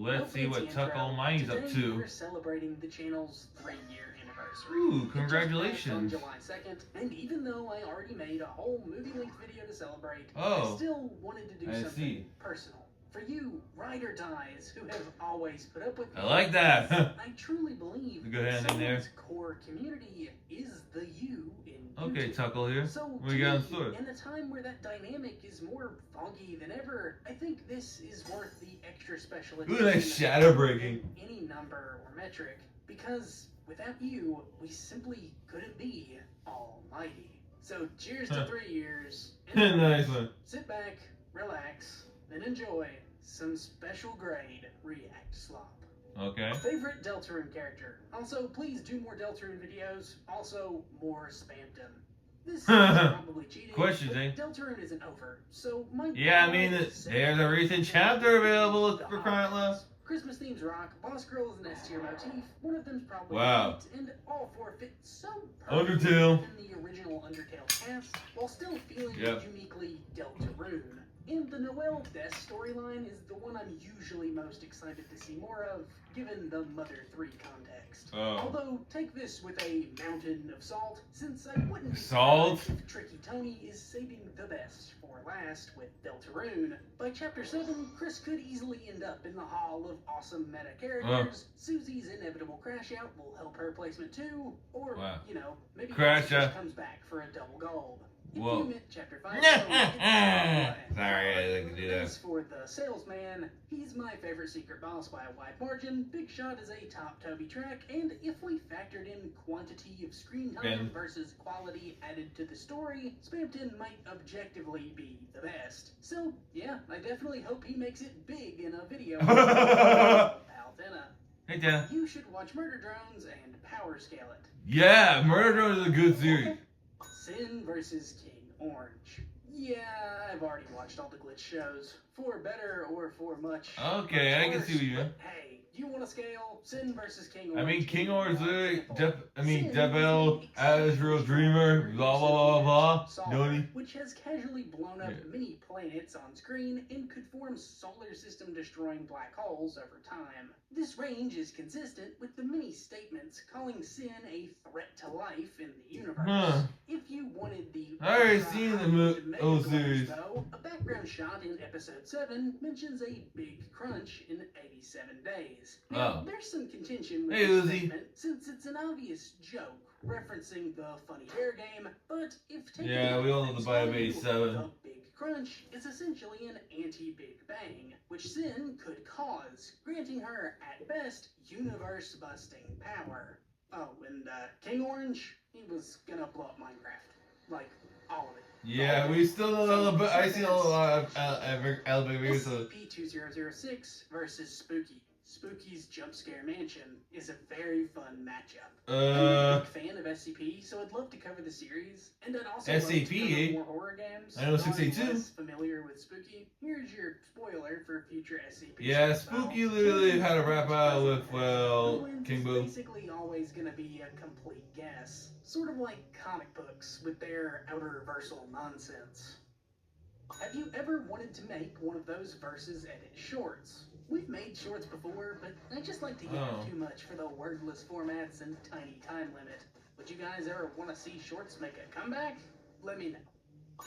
Let's see what TUCKALMIGHTY's up to. We're celebrating the channel's 3-year anniversary. Ooh, congratulations. On July 2nd, and even though I already made a whole movie-length video to celebrate, I still wanted to do something personal. For you, ride or dies, who have always put up with me. I like that. I truly believe someone's core community is the you in YouTube. Okay, Tuckle here. So we got in store. In a time where that dynamic is more foggy than ever, I think this is worth the extra special attention. Ooh, nice shadow breaking. Any number or metric, because without you, we simply couldn't be almighty. So cheers to 3 years. Nice one. Sit back, relax, and enjoy some special grade React slop. Okay. Favorite Deltarune character. Also, please do more Deltarune videos. Also, more Spamton. This is probably cheating. Questions, eh? Deltarune isn't over, so yeah, I mean, there's a recent chapter available for crying out loud. Christmas themes rock. Boss Girl is an S tier motif. One of them's probably and all four fit so perfectly in the original Undertale cast, while still feeling uniquely Deltarune. And the Noelle Death storyline is the one I'm usually most excited to see more of, given the Mother 3 context. Although, take this with a mountain of salt, since I wouldn't be surprised if Tricky Tony is saving the best for last with Deltarune. By Chapter 7, Chris could easily end up in the Hall of Awesome Meta Characters. Susie's inevitable crash out will help her placement too, or, you know, maybe Chris comes back for a double gold. Whoa. Chapter 5, sorry, I didn't do that. As for the salesman, he's my favorite secret boss by a wide margin. Big Shot is a top Toby track, and if we factored in quantity of screen time versus quality added to the story, Spamton might objectively be the best. So, yeah, I definitely hope he makes it big in a video. Pal Dana. Hey, Dana. You should watch Murder Drones and Power Scale it. Yeah, Murder Drones is a good series. Sin vs. King Orange. Yeah, I've already watched all the Glitch shows. For better or for much. Okay, I can see what you mean. Hey, you want to scale Sin vs. King Orange? I mean, King Orange literally, Devil, Azrael, Dreamer, blah, blah, blah, blah. Which has casually blown up many planets on screen and could form solar system destroying black holes over time. This range is consistent with the many statements calling Sin a threat to life in the universe. If you wanted the I already seen the series. Though, a background shot in episode 7 mentions a big crunch in 87 days. Now, there's some contention with this statement since it's an obvious joke referencing the Funny Bear game, but if taken we all know the Bio 87. The Big Crunch is essentially an anti-Big Bang, which Sin could cause, granting her, at best, universe-busting power. Oh, and King Orange, he was gonna blow up Minecraft. Like, all of it. Yeah, we still don't know, but I seen a lot of elevators. SCP-2006 versus Spooky. Spooky's Jump Scare Mansion is a very fun matchup. I'm a big fan of SCP, so I'd love to cover the series. And I'd also love to cover more horror games. I know 682. Familiar with Spooky? Here's your spoiler for future SCP. Yeah, Spooky literally had a rap out with, King Boo. Basically always gonna be a complete guess. Sort of like comic books with their outer-versal nonsense. Have you ever wanted to make one of those Versus Edit shorts? We've made shorts before, but I just like to yap too much for the wordless formats and tiny time limit. Would you guys ever want to see shorts make a comeback? Let me know.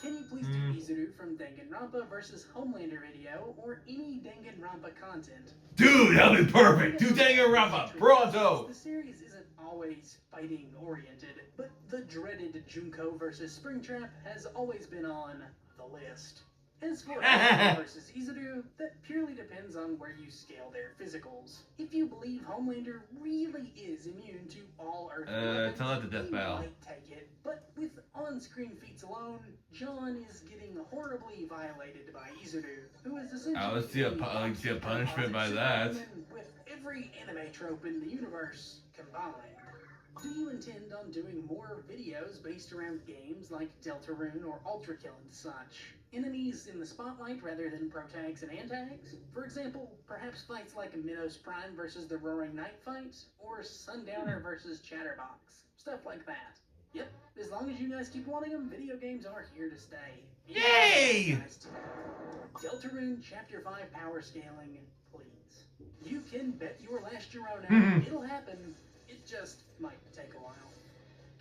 Can you please do Izuru from Danganronpa versus Homelander video, or any Danganronpa content? Dude, that'll be perfect! Do Danganronpa! Pronto! The series isn't always fighting-oriented, but the dreaded Junko versus Springtrap has always been on the list. As for Homelander versus Izuru, that purely depends on where you scale their physicals. If you believe Homelander really is immune to all Earth weapons, tell it to Death Battle. might take it. But with on-screen feats alone, John is getting horribly violated by Izuru, who is essentially I would see a punishment by that. With every anime trope in the universe combined. Do you intend on doing more videos based around games like Deltarune or Ultrakill and such? Enemies in the spotlight rather than protags and antags? For example, perhaps fights like Minos Prime versus the Roaring Knight fight, or Sundowner versus Chatterbox. Stuff like that. Yep, as long as you guys keep wanting them, video games are here to stay. Yay! Deltarune Chapter 5 power scaling, please. You can bet your last Girona, it'll happen. It just might take a while.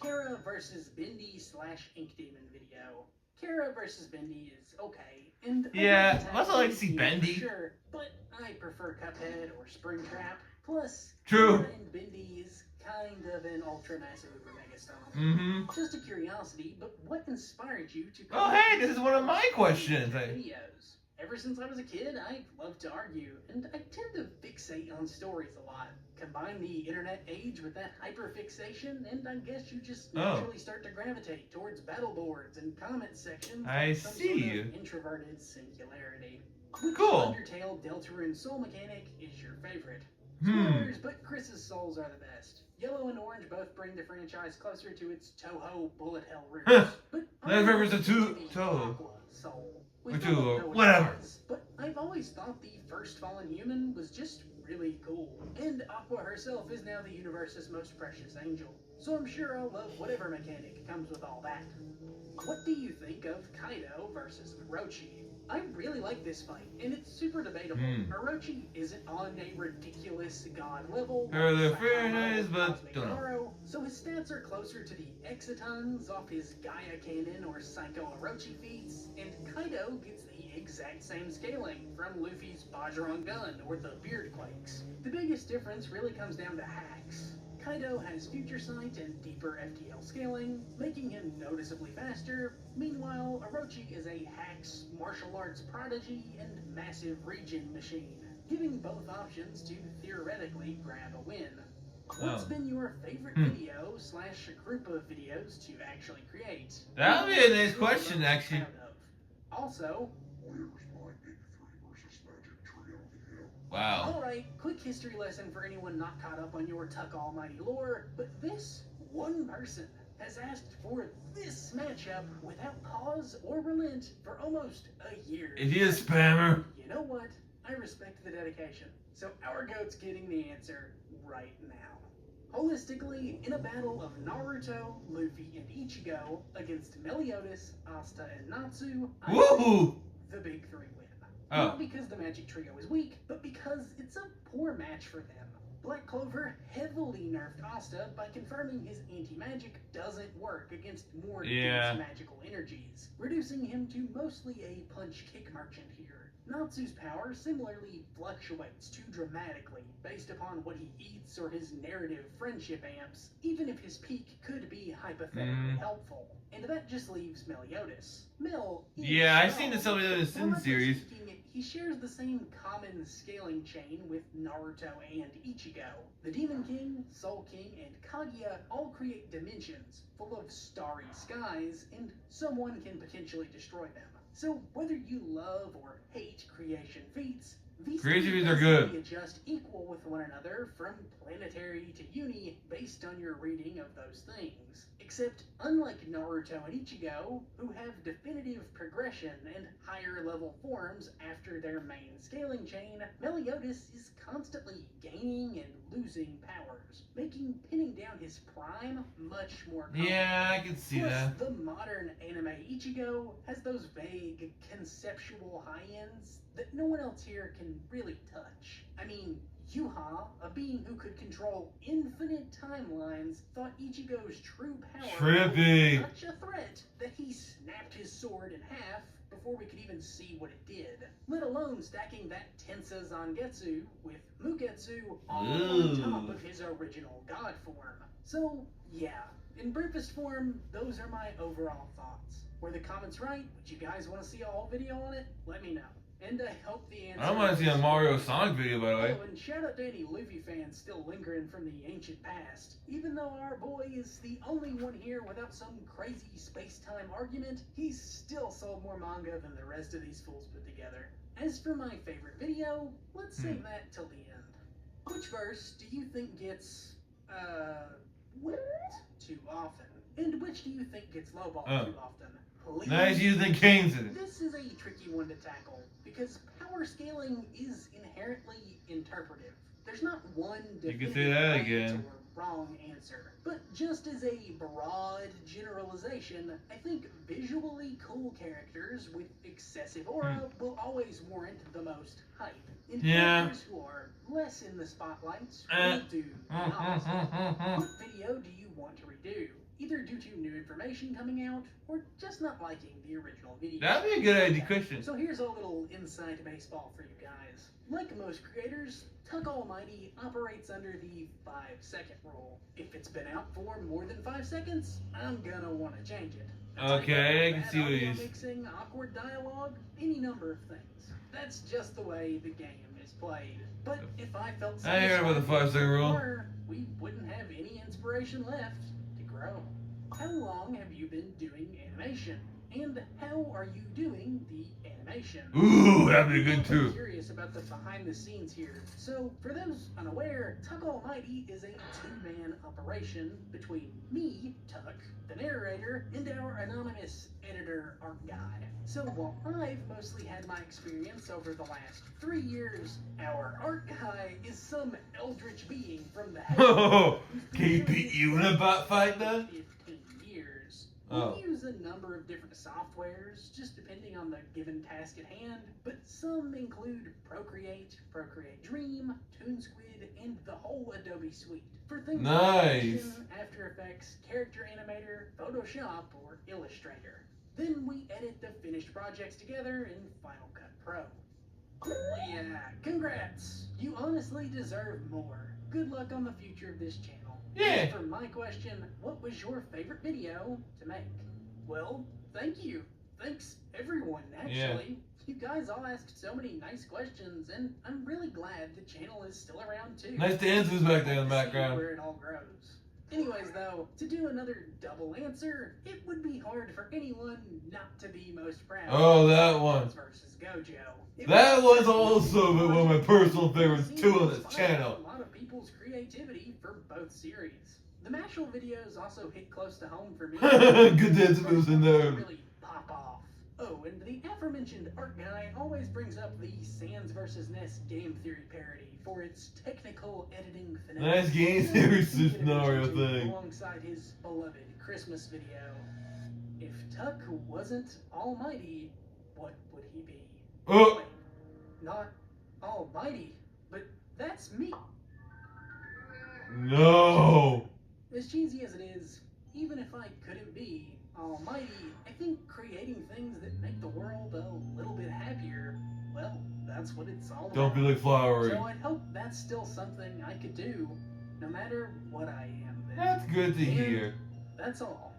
Kara versus Bendy / Ink Demon video. Kara versus Bendy is okay, and yeah, I also like to see Bendy. Sure, but I prefer Cuphead or Springtrap. Plus, True. Kara and Bendy is kind of an ultra massive uber mega stomp. Just a curiosity, but what inspired you to? Oh, hey, this is one of my questions. Videos. Ever since I was a kid, I've loved to argue, and I tend to fixate on stories a lot. Combine the internet age with that hyperfixation, and I guess you just naturally start to gravitate towards battle boards and comment sections. I Some see. sort of introverted singularity. Which Cool. Undertale Deltarune soul mechanic is your favorite? Spoilers, but Chris's souls are the best. Yellow and orange both bring the franchise closer to its Toho bullet hell roots. But That refers to Toho. Aqua soul. Whatever. But I've always thought the first fallen human was just really cool. And Aqua herself is now the universe's most precious angel. So I'm sure I'll love whatever mechanic comes with all that. What do you think of Kaido versus Orochi? I really like this fight, and it's super debatable. Orochi isn't on a ridiculous god level, so his stats are closer to the exatons off his Gaia Cannon or Psycho Orochi feats, and Kaido gets the exact same scaling from Luffy's Bajrang Gun or the Beard Quakes. The biggest difference really comes down to hacks. Kaido has Future Sight and deeper FTL scaling, making him noticeably faster. Meanwhile, Orochi is a hacks, martial arts prodigy, and massive regen machine, giving both options to theoretically grab a win. What's been your favorite video / group of videos to actually create? That would be a nice question, actually. Also, wow. Alright, quick history lesson for anyone not caught up on your TUCKALMIGHTY lore, but this one person has asked for this matchup without pause or relent for almost a year. Is he a spammer? You know what? I respect the dedication. So our goat's getting the answer right now. Holistically, in a battle of Naruto, Luffy, and Ichigo against Meliodas, Asta, and Natsu, Woohoo! The big three win. Oh. Not because the magic trio is weak, but because it's a poor match for them. Black Clover heavily nerfed Asta by confirming his anti-magic doesn't work against more dense magical energies, reducing him to mostly a punch-kick merchant here. Natsu's power similarly fluctuates too dramatically based upon what he eats or his narrative friendship amps, even if his peak could be hypothetically helpful. And that just leaves Meliodas. I've seen the Meliodas Sin series. He shares the same common scaling chain with Naruto and Ichigo. The Demon King, Soul King, and Kaguya all create dimensions full of starry skies, and someone can potentially destroy them. So whether you love or hate creation feats, these feats are good. Adjust equal with one another from planetary to uni based on your reading of those things. Except, unlike Naruto and Ichigo, who have definitive progression and higher level forms after their main scaling chain, Meliodas is constantly gaining and losing powers, making pinning down his prime much more complex. Yeah, I can see that. The modern anime Ichigo has those vague, conceptual high-ends that no one else here can really touch. I mean, Yuha, a being who could control infinite timelines, thought Ichigo's true power was such a threat that he snapped his sword in half before we could even see what it did, let alone stacking that Tensa Zangetsu with Mugetsu all on top of his original god form. So, yeah, in briefest form, those are my overall thoughts. Were the comments right? Would you guys want to see a whole video on it? Let me know. And I hope the answer. I want to see a Mario Sonic video, by the way. Oh, and shout out to any Luffy fans still lingering from the ancient past. Even though our boy is the only one here without some crazy space-time argument, he's still sold more manga than the rest of these fools put together. As for my favorite video, let's save that till the end. Which verse do you think gets, whipped too often? And which do you think gets lowballed too often? Please. Nice using Kane's in it. This is a tricky one to tackle, because power scaling is inherently interpretive. There's not one definitive You can say that again. wrong answer. But just as a broad generalization, I think visually cool characters with excessive aura will always warrant the most hype. And characters who are less in the spotlight will do the opposite. What video do you want to redo? Either due to new information coming out, or just not liking the original video. That'd be a good idea question. So here's a little inside baseball for you guys. Like most creators, TUCKALMIGHTY operates under the 5-second rule. If it's been out for more than 5 seconds, I'm gonna want to change it. Okay, I can see what he's... Mixing, awkward dialogue, any number of things. That's just the way the game is played. But if I felt I heard about the 5-second rule. We wouldn't have any inspiration left to grow. How long have you been doing animation? And how are you doing the animation? Ooh, that'd be good too. I'm curious about the behind the scenes here. So, for those unaware, TUCKALMIGHTY is a two-man operation between me, Tuck, the narrator, and our anonymous editor art guy. So while I've mostly had my experience over the last 3 years, our art guy is some eldritch being from the heavens. Oh, can he beat you in a bat fight then? 15 years. Oh. We use a number of different softwares, just depending on the given task at hand, but some include Procreate, Procreate Dream, ToonSquid, and the whole Adobe suite. For things like animation, After Effects, Character Animator, Photoshop, or Illustrator. Then we edit the finished projects together in Final Cut Pro. Yeah, congrats! You honestly deserve more. Good luck on the future of this channel. Yeah. As for my question, what was your favorite video to make? Well, thank you. Thanks, everyone, actually. Yeah. You guys all asked so many nice questions, and I'm really glad the channel is still around, too. Nice dancers back there in the background. Where it all grows. Anyways, though, to do another double answer, it would be hard for anyone not to be most proud. Oh, that one. Versus Gojo. That was also one of my personal favorites too on this channel. A lot of people's creativity for both series. The Mashal videos also hit close to home for me. Good dance moves in there. Really pop off. Oh, and the aforementioned art guy always brings up the Sans vs. Ness game theory parody for its technical editing finesse. Nice game theory scenario thing. Alongside his beloved Christmas video. If Tuck wasn't almighty, what would he be? Oh! Wait, not almighty, but that's me. No! As cheesy as it is, even if I couldn't be almighty, I think creating things that make the world a little bit happier, well, that's what it's all about. Don't be like Flowery. So I hope that's still something I could do, no matter what I am then. That's good to hear. That's all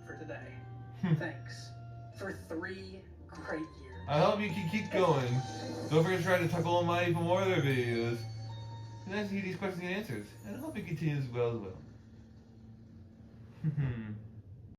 for today. Thanks for 3 great years. I hope you can keep going. Don't forget to try to TUCKALMIGHTY for more of their videos. And nice to hear these questions and answers. And I hope it continues well as well.